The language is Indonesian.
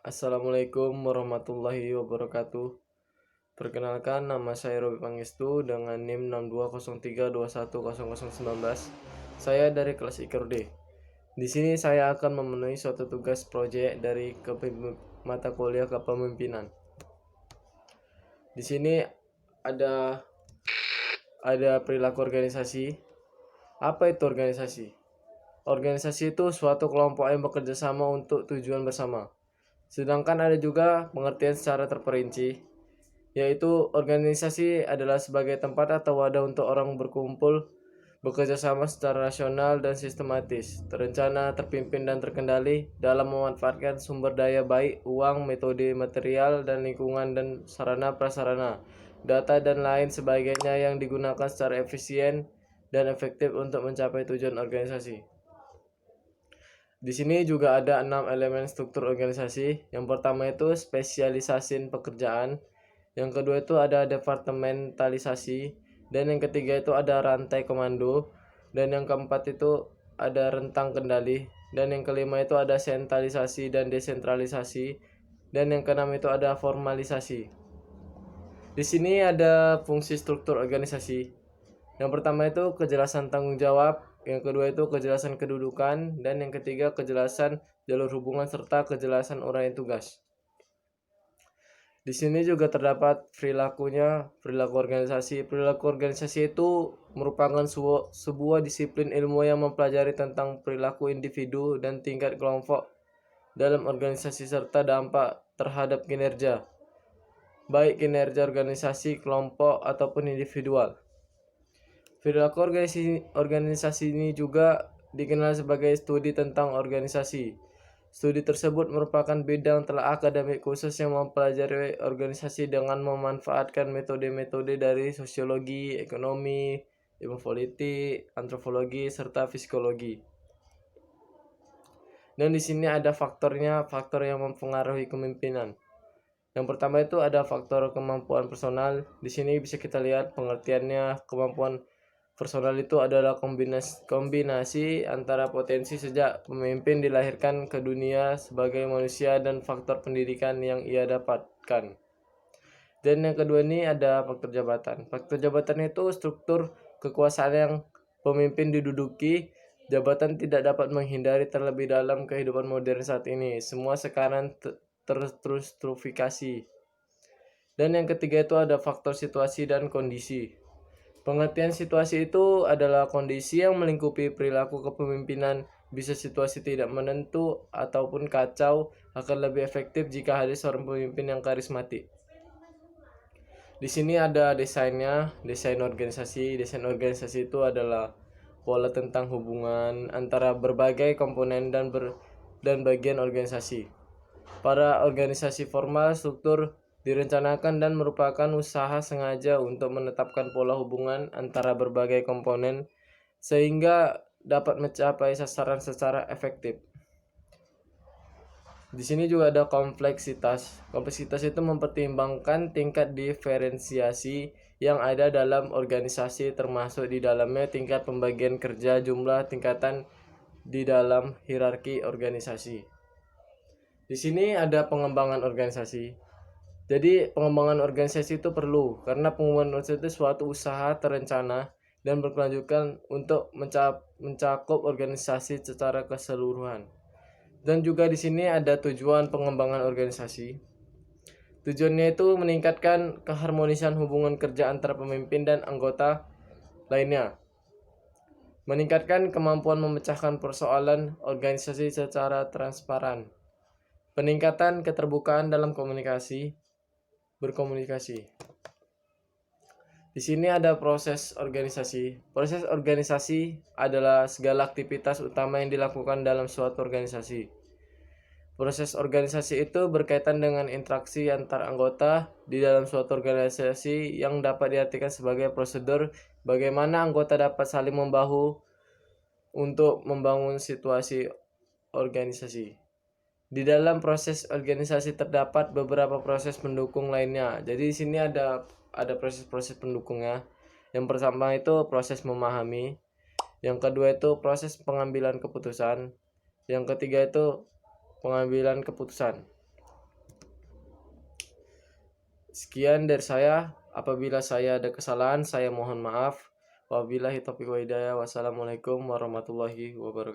Assalamualaikum warahmatullahi wabarakatuh. Perkenalkan, nama saya Robi Pangestu dengan NIM 6203210019. Saya dari kelas IKRD. Di sini saya akan memenuhi suatu tugas proyek dari mata kuliah kepemimpinan. Di sini ada perilaku organisasi. Apa itu organisasi? Organisasi itu suatu kelompok yang bekerja sama untuk tujuan bersama. Sedangkan ada juga pengertian secara terperinci, yaitu organisasi adalah sebagai tempat atau wadah untuk orang berkumpul, bekerja sama secara rasional dan sistematis, terencana, terpimpin dan terkendali dalam memanfaatkan sumber daya baik uang, metode material dan lingkungan dan sarana prasarana, data dan lain sebagainya yang digunakan secara efisien dan efektif untuk mencapai tujuan organisasi. Di sini juga ada 6 elemen struktur organisasi. Yang pertama itu spesialisasi pekerjaan. Yang kedua itu ada departementalisasi. Dan yang ketiga itu ada rantai komando. Dan yang keempat itu ada rentang kendali. Dan yang kelima itu ada sentralisasi dan desentralisasi. Dan yang keenam itu ada formalisasi. Di sini ada fungsi struktur organisasi. Yang pertama itu kejelasan tanggung jawab, yang kedua itu kejelasan kedudukan, dan yang ketiga kejelasan jalur hubungan serta kejelasan uraian tugas. Di sini juga terdapat perilaku organisasi. Perilaku organisasi itu merupakan sebuah disiplin ilmu yang mempelajari tentang perilaku individu dan tingkat kelompok dalam organisasi serta dampak terhadap kinerja, baik kinerja organisasi, kelompok, ataupun individual. Perilaku organisasi ini juga dikenal sebagai studi tentang organisasi. Studi tersebut merupakan bidang telah akademik khusus yang mempelajari organisasi dengan memanfaatkan metode-metode dari sosiologi, ekonomi, ilmu politik, antropologi, serta psikologi. Dan di sini ada faktor yang mempengaruhi kepemimpinan. Yang pertama itu ada faktor kemampuan personal. Di sini bisa kita lihat pengertiannya. Kemampuan personal itu adalah kombinasi antara potensi sejak pemimpin dilahirkan ke dunia sebagai manusia dan faktor pendidikan yang ia dapatkan. Dan yang kedua ini ada faktor jabatan. Faktor jabatan itu struktur kekuasaan yang pemimpin diduduki. Jabatan tidak dapat menghindari terlebih dalam kehidupan modern saat ini. Semua sekarang terstrukturfikasi. Dan yang ketiga itu ada faktor situasi dan kondisi. Pengertian situasi itu adalah kondisi yang melingkupi perilaku kepemimpinan. Bisa situasi tidak menentu ataupun kacau, akan lebih efektif jika hadir seorang pemimpin yang karismatik. Di sini ada desainnya, desain organisasi. Desain organisasi itu adalah pola tentang hubungan antara berbagai komponen dan bagian organisasi. Pada organisasi formal, struktur direncanakan dan merupakan usaha sengaja untuk menetapkan pola hubungan antara berbagai komponen sehingga dapat mencapai sasaran secara efektif. Di sini juga ada kompleksitas. Kompleksitas itu mempertimbangkan tingkat diferensiasi yang ada dalam organisasi, termasuk di dalamnya tingkat pembagian kerja, jumlah tingkatan di dalam hierarki organisasi. Di sini ada pengembangan organisasi. Jadi pengembangan organisasi itu perlu karena pengembangan organisasi itu suatu usaha terencana dan berkelanjutan untuk mencakup organisasi secara keseluruhan. Dan juga di sini ada tujuan pengembangan organisasi. Tujuannya itu meningkatkan keharmonisan hubungan kerja antara pemimpin dan anggota lainnya. Meningkatkan kemampuan memecahkan persoalan organisasi secara transparan. Peningkatan keterbukaan dalam berkomunikasi. Di sini ada proses organisasi. Proses organisasi adalah segala aktivitas utama yang dilakukan dalam suatu organisasi. Proses organisasi itu berkaitan dengan interaksi antar anggota di dalam suatu organisasi yang dapat diartikan sebagai prosedur bagaimana anggota dapat saling membahu untuk membangun situasi organisasi. Di dalam proses organisasi terdapat beberapa proses pendukung lainnya. Jadi di sini ada proses-proses pendukungnya. Yang pertama itu proses memahami. Yang kedua itu proses pengambilan keputusan. Yang ketiga itu pengambilan keputusan. Sekian dari saya. Apabila saya ada kesalahan, saya mohon maaf. Wabillahi taufiq wa hidayah. Wassalamualaikum warahmatullahi wabarakatuh.